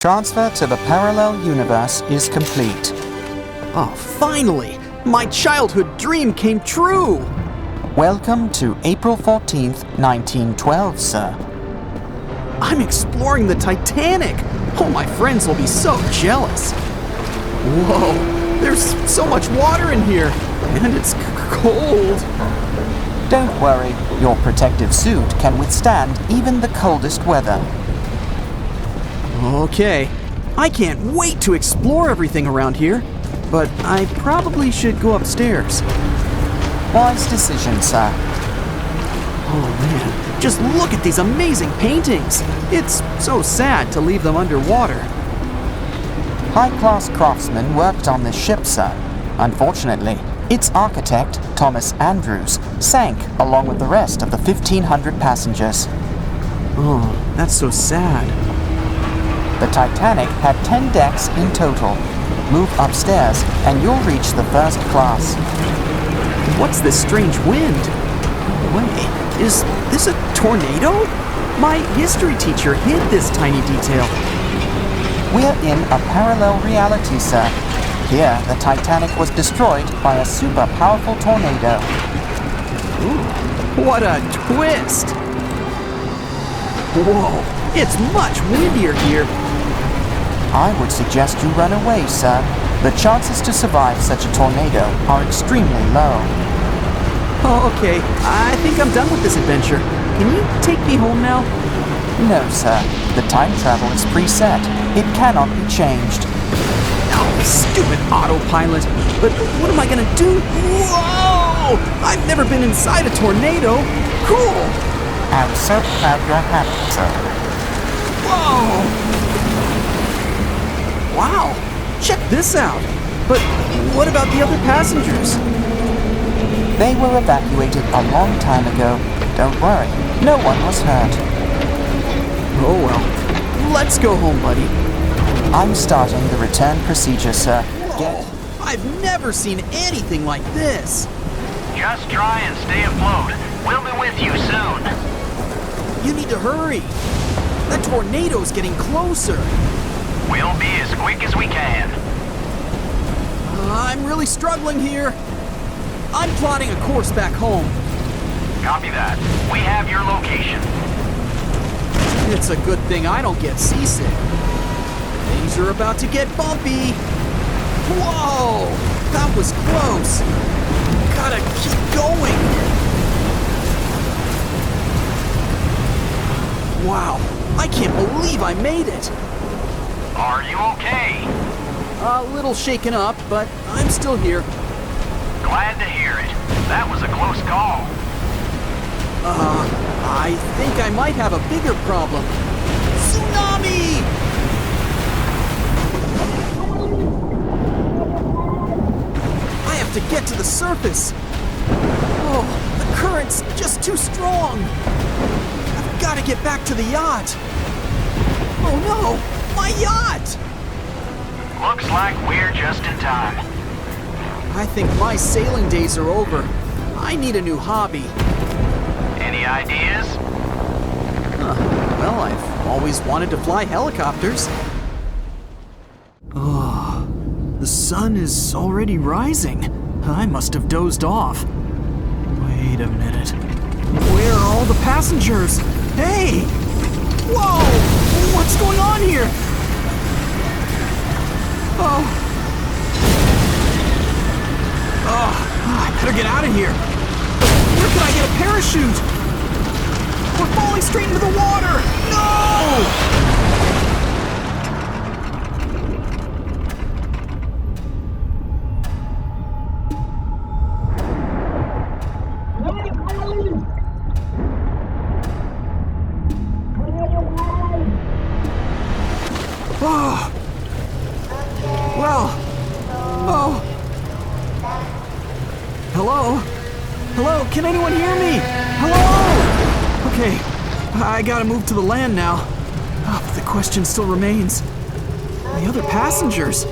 Transfer to the parallel universe is complete. Oh, finally! My childhood dream came true! Welcome to April 14th, 1912, sir. I'm exploring the Titanic! Oh, my friends will be so jealous! Whoa! There's so much water in here! And it's cold! Don't worry, your protective suit can withstand even the coldest weather. Okay, I can't wait to explore everything around here, but I probably should go upstairs. Wise decision, sir. Oh man, just look at these amazing paintings! It's so sad to leave them underwater. High-class craftsmen worked on this ship, sir. Unfortunately, its architect, Thomas Andrews, sank along with the rest of the 1,500 passengers. Oh, that's so sad. The Titanic had 10 decks in total. Move upstairs and you'll reach the first class. What's this strange wind? Wait, is this a tornado? My history teacher hid this tiny detail. We're in a parallel reality, sir. Here, the Titanic was destroyed by a super powerful tornado. Ooh, what a twist! Whoa, it's much windier here. I would suggest you run away, sir. The chances to survive such a tornado are extremely low. Oh, okay. I think I'm done with this adventure. Can you take me home now? No, sir. The time travel is preset. It cannot be changed. Oh, stupid autopilot. But what am I gonna do? Whoa! I've never been inside a tornado. Cool! I'm so glad you're happy, sir. Whoa! Wow! Check this out! But what about the other passengers? They were evacuated a long time ago. Don't worry, no one was hurt. Oh well. Let's go home, buddy. I'm starting the return procedure, sir. Whoa! I've never seen anything like this! Just try and stay afloat. We'll be with you soon. You need to hurry! That tornado's getting closer! We'll be as quick as we can. I'm really struggling here. I'm plotting a course back home. Copy that. We have your location. It's a good thing I don't get seasick. Things are about to get bumpy. Whoa! That was close. Gotta keep going. Wow, I can't believe I made it. Are you okay? A little shaken up, but I'm still here. Glad to hear it. That was a close call. I think I might have a bigger problem. Tsunami! I have to get to the surface. Oh, the current's just too strong. I've got to get back to the yacht. Oh no! My yacht! Looks like we're just in time. I think my sailing days are over. I need a new hobby. Any ideas? Well, I've always wanted to fly helicopters. Oh, the sun is already rising. I must have dozed off. Wait a minute. Where are all the passengers? Hey! Whoa! What's going on here? Oh, I better get out of here. Where can I get a parachute? We're falling straight into the water! No! Oh! Well, oh. Hello? Hello, can anyone hear me? Hello? Okay, I gotta move to the land now. Oh, but the question still remains. The other passengers?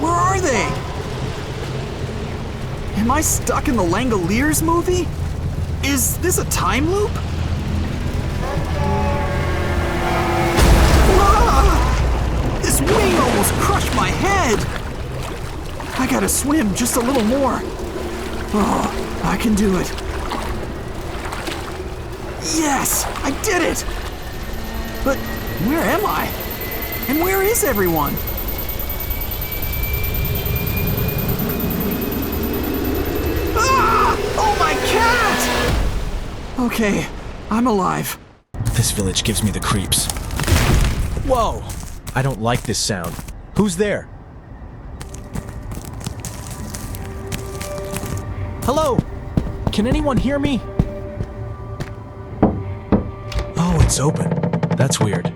Where are they? Am I stuck in the Langoliers movie? Is this a time loop? Ah! gotta swim just a little more. Oh, I can do it. Yes, I did it! But where am I? And where is everyone? Ah! Oh, my cat! Okay, I'm alive. This village gives me the creeps. Whoa! I don't like this sound. Who's there? Hello? Can anyone hear me? Oh, it's open. That's weird.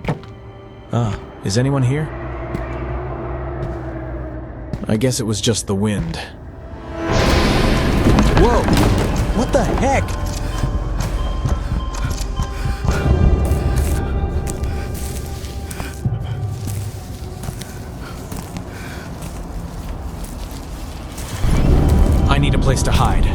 Is anyone here? I guess it was just the wind. Whoa! What the heck? I need a place to hide.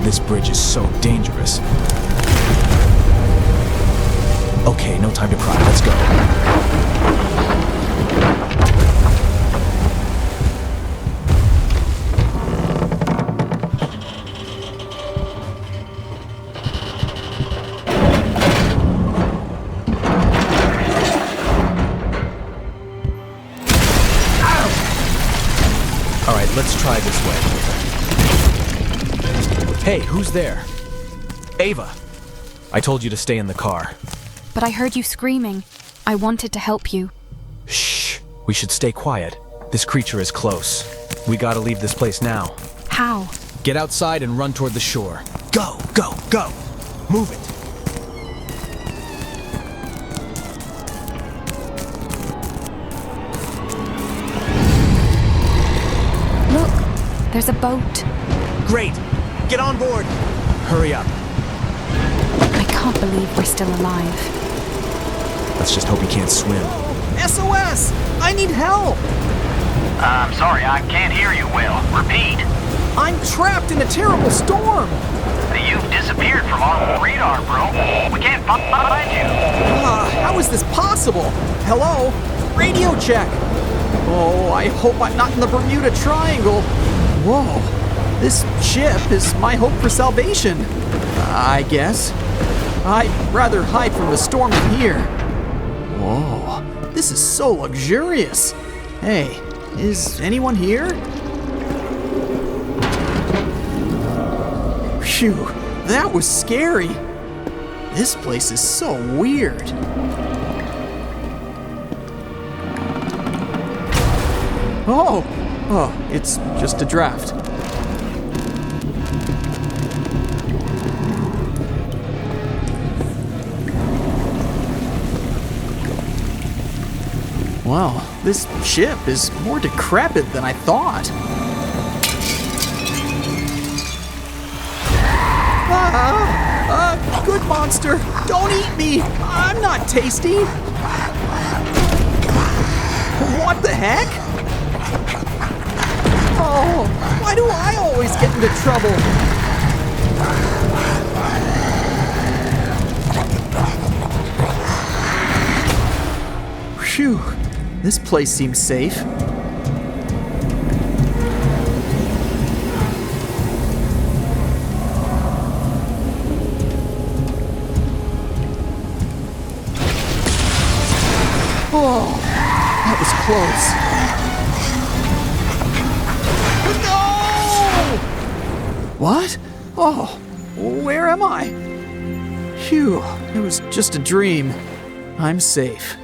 This bridge is so dangerous. Okay, no time to cry. Let's go. All right, let's try this way. Hey, who's there? Ava! I told you to stay in the car. But I heard you screaming. I wanted to help you. Shh! We should stay quiet. This creature is close. We gotta leave this place now. How? Get outside and run toward the shore. Go, go, go! Move it! Look, there's a boat. Great! Get on board! Hurry up. I can't believe we're still alive. Let's just hope he can't swim. SOS! I need help! I'm sorry, I can't hear you well. Repeat. I'm trapped in a terrible storm! You've disappeared from our radar, bro. We can't find you. How is this possible? Hello? Radio check! Oh, I hope I'm not in the Bermuda Triangle. Whoa, this ship is my hope for salvation. I guess. I'd rather hide from the storm than here. Whoa, this is so luxurious. Hey, is anyone here? Phew, that was scary. This place is so weird. Oh, it's just a draft. Wow, this ship is more decrepit than I thought. Good monster, don't eat me. I'm not tasty. What the heck? Oh, why do I always get into trouble? Phew, this place seems safe. Oh, that was close. What? Oh, where am I? Phew, it was just a dream. I'm safe.